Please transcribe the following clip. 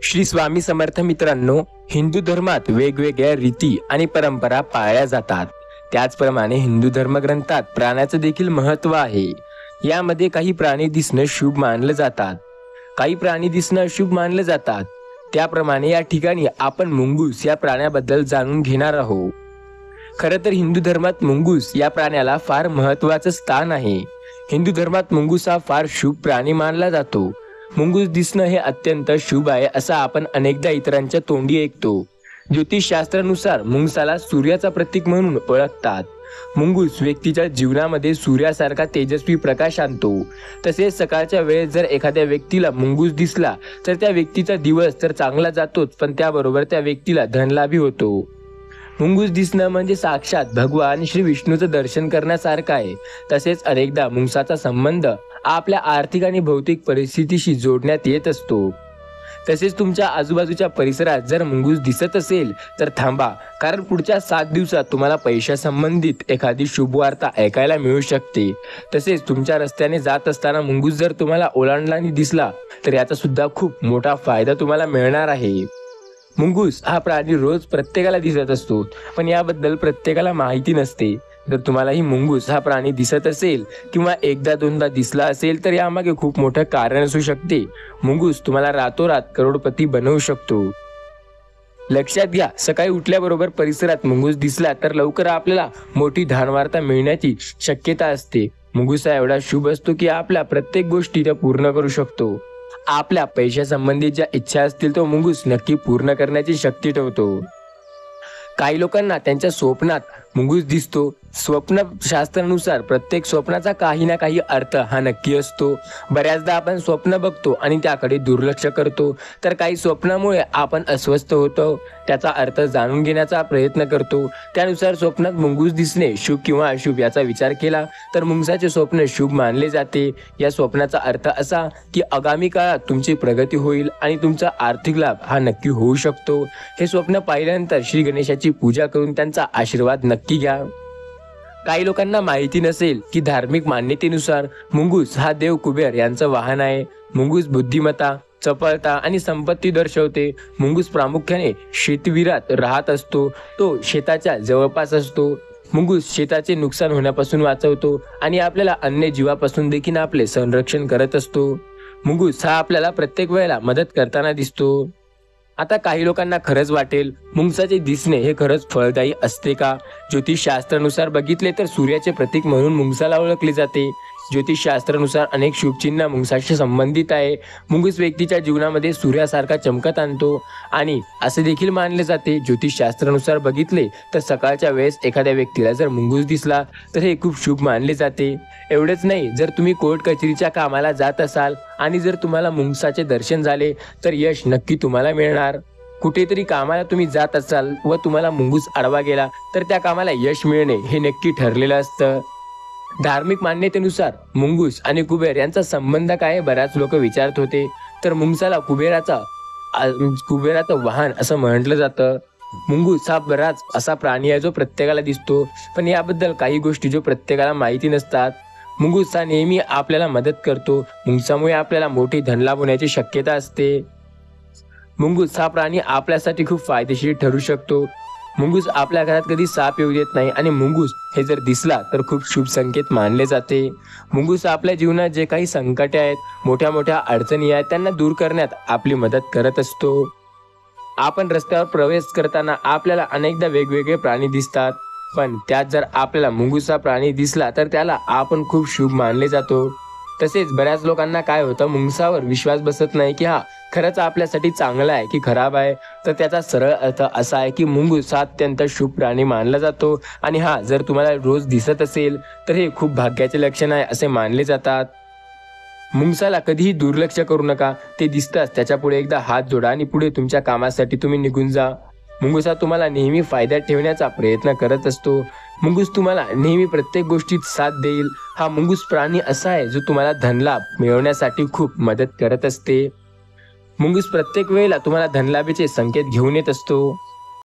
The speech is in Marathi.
श्री स्वामी समर्थ मित्रांनो, हिंदू धर्मात वेगवेगळ्या रीती आणि परंपरा पाळल्या जातात. त्याचप्रमाणे हिंदू धर्मग्रंथात प्राण्याचं देखील महत्त्व आहे. यामध्ये काही प्राणी दिसणं शुभ मानलं जातात, काही प्राणी दिसणं अशुभ मानलं जातात. त्याप्रमाणे या ठिकाणी आपण मुंगूस या प्राण्याबद्दल जाणून घेणार आहोत. खरं तर हिंदू धर्मात मुंगूस या प्राण्याला फार महत्त्वाचं स्थान आहे. हिंदू धर्मात मुंगूस हा फार शुभ प्राणी मानला जातो. मुंगूस दिसणं हे अत्यंत शुभ आहे असं आपण अनेकदा इतरांच्या तोंडी ऐकतो. ज्योतिषशास्त्रानुसार मुंगसाला सूर्याचा प्रतीक म्हणून ओळखतात. मुंगूस व्यक्तीच्या जीवनामध्ये सूर्यासारखा तेजस्वी प्रकाश आणतो. तसेच सकाळच्या वेळेस जर एखाद्या व्यक्तीला मुंगूस दिसला तर त्या व्यक्तीचा दिवस तर चांगला जातोच, पण त्याबरोबर त्या व्यक्तीला धनलाभी होतो. मुंगूस दिसणं म्हणजे साक्षात भगवान श्री विष्णूचं दर्शन करण्यासारखं आहे. तसेच अनेकदा मुंगसाचा संबंध आपल्या आर्थिक आणि भौतिक परिस्थितीशी जोडण्यात येत असतो. तसेच तुमच्या आजूबाजूच्या परिसरात जर मुंगूस दिसत असेल तर थांबा, कारण पुढच्या 7 दिवसात तुम्हाला पैशासंबंधित एखादी शुभ वार्ता ऐकायला मिळू शकते. तसेच तुमच्या रस्त्याने जात असताना मुंगूस जर तुम्हाला ओलांडताना दिसला तर याचा सुद्धा खूप मोठा फायदा तुम्हाला मिळणार आहे. मुंगूस हा प्राणी रोज प्रत्येकाला दिसत असतो, पण याबद्दल प्रत्येकाला माहिती नसते. जर तुम्हालाही मुंगूस हा प्राणी दिसत असेल किंवा एकदा दोनदा दिसला असेल तर यामागे खूप मोठं कारण असू शकते. मुंगूस तुम्हाला रातोरात करोडपती बनवू शकतो. लक्षात घ्या, सकाळी उठल्याबरोबर परिसरात मुंगूस दिसला तर लवकर आपल्याला मोठी धनवार्ता मिळण्याची शक्यता असते. मुंगूस हा एवढा शुभ असतो की आपल्या प्रत्येक गोष्टी त्या पूर्ण करू शकतो. आपल्या पैशासंबंधित ज्या इच्छा असतील तो मुंगूस नक्की पूर्ण करण्याची शक्ती ठेवतो. काही लोकांना त्यांच्या स्वप्नात मुंगूस दिसतो. स्वप्नशास्त्रानुसार प्रत्येक स्वप्नाचा काही ना काही अर्थ हा नक्की असतो. बऱ्याचदा आपण स्वप्न बघतो आणि त्याकडे दुर्लक्ष करतो, तर काही स्वप्नामुळे आपण अस्वस्थ होतो. त्याचा अर्थ जाणून घेण्याचा प्रयत्न करतो. त्यानुसार स्वप्नात मुंगूस दिसणे शुभ किंवा अशुभ याचा विचार केला तर मुंगसाचे स्वप्न शुभ मानले जाते. या स्वप्नाचा अर्थ असा की आगामी काळात तुमची प्रगती होईल आणि तुमचा आर्थिक लाभ हा नक्की होऊ शकतो. हे स्वप्न पाहिल्यानंतर श्री गणेशाची पूजा करून त्यांचा आशीर्वाद नक्की घ्या. काही लोकांना माहिती नसेल की धार्मिक मान्यतेनुसार मुंगूस हा देव कुबेर यांचं वाहन आहे. मुंगूस बुद्धिमत्ता, चपळता आणि संपत्ती दर्शवते. मुंगूस प्रामुख्याने शेतविरात राहत असतो. तो शेताच्या जवळपास असतो. मुंगूस शेताचे नुकसान होण्यापासून वाचवतो आणि आपल्याला अन्य जीवापासून देखील आपले संरक्षण करत असतो. मुंगूस हा आपल्याला प्रत्येक वेळेला मदत करताना दिसतो. आता काही लोकांना खरंच वाटेल, मुंगसाचे दिसणे हे खरंच फळदायी असते का? ज्योतिषशास्त्रानुसार बघितले तर सूर्याचे प्रतीक म्हणून मुंगसाला ओळखले जाते. ज्योतिषशास्त्रानुसार अनेक शुभचिन्ह मुंगसाशी संबंधित आहे. मुंगूस व्यक्तीच्या जीवनामध्ये सूर्यासारखा चमकत आणतो आणि असे देखील मानले जाते. ज्योतिषशास्त्रानुसार बघितले तर सकाळच्या वेळेस एखाद्या व्यक्तीला जर मुंगूस दिसला तर हे खूप शुभ मानले जाते. एवढेच नाही, जर तुम्ही कोर्ट कचेरीच्या कामाला जात असाल आणि जर तुम्हाला मुंगसाचे दर्शन झाले तर यश नक्की तुम्हाला मिळणार. कुठेतरी कामाला तुम्ही जात असाल व तुम्हाला मुंगूस आडवा गेला तर त्या कामाला यश मिळणे हे नक्की ठरलेलं असतं. धार्मिक मान्यतेनुसार मुंगूस आणि कुबेर यांचा संबंध काय, बऱ्याच लोक विचारत होते. तर मुंगसाला कुबेराचं वाहन असं म्हटलं जातं. मुंगूस हा बराच असा प्राणी आहे जो प्रत्येकाला दिसतो, पण याबद्दल काही गोष्टी जो प्रत्येकाला माहिती नसतात. मुंगूस हा नेहमी आपल्याला मदत करतो. मुंगसामुळे आपल्याला मोठी धनलाभ होण्याची शक्यता असते. मुंगूस हा प्राणी आपल्यासाठी खूप फायदेशीर ठरू शकतो. मुंगूस आपल्या घरात कधी साप येऊ देत नाही आणि मुंगूस हे जर दिसला तर खूप शुभ संकेत मानले जाते. मुंगूस आपल्या जीवनात जे काही संकटे आहेत, मोठ्या मोठ्या अडचणी आहेत, त्यांना दूर करण्यात आपली मदत करत असतो. आपण रस्त्यावर प्रवेश करताना आपल्याला अनेकदा वेगवेगळे प्राणी दिसतात, पण त्यात जर आपल्याला मुंगूस प्राणी दिसला तर त्याला आपण खूप शुभ मानले जातो. तसेच बऱ्याच लोकांना काय होतं, मुंगसावर विश्वास बसत नाही की हा खरंच आपल्यासाठी चांगला आहे की खराब आहे. तर त्याचा सरळ अर्थ असा आहे की मुंगूस हा अत्यंत शुभ प्राणी मानला जातो आणि हा जर तुम्हाला रोज दिसत असेल तर हे खूप भाग्याचे लक्षण आहे असे मानले जातात. मुंगसाला कधीही दुर्लक्ष करू नका. ते दिसताच त्याच्या पुढे एकदा हात जोडा आणि पुढे तुमच्या कामासाठी तुम्ही निघून जा. मुंगूस हा तुम्हाला नेहमी फायद्यात ठेवण्याचा प्रयत्न करत असतो. मुंगूस तुम्हाला नेहमी प्रत्येक गोष्टीत साथ देईल. हा मुंगूस प्राणी असा आहे जो तुम्हाला धनलाभ मिळवण्यासाठी खूप मदत करत असते. मुंगूस प्रत्येक वेळेला तुम्हाला धनलाभीचे संकेत घेऊन येत असतो.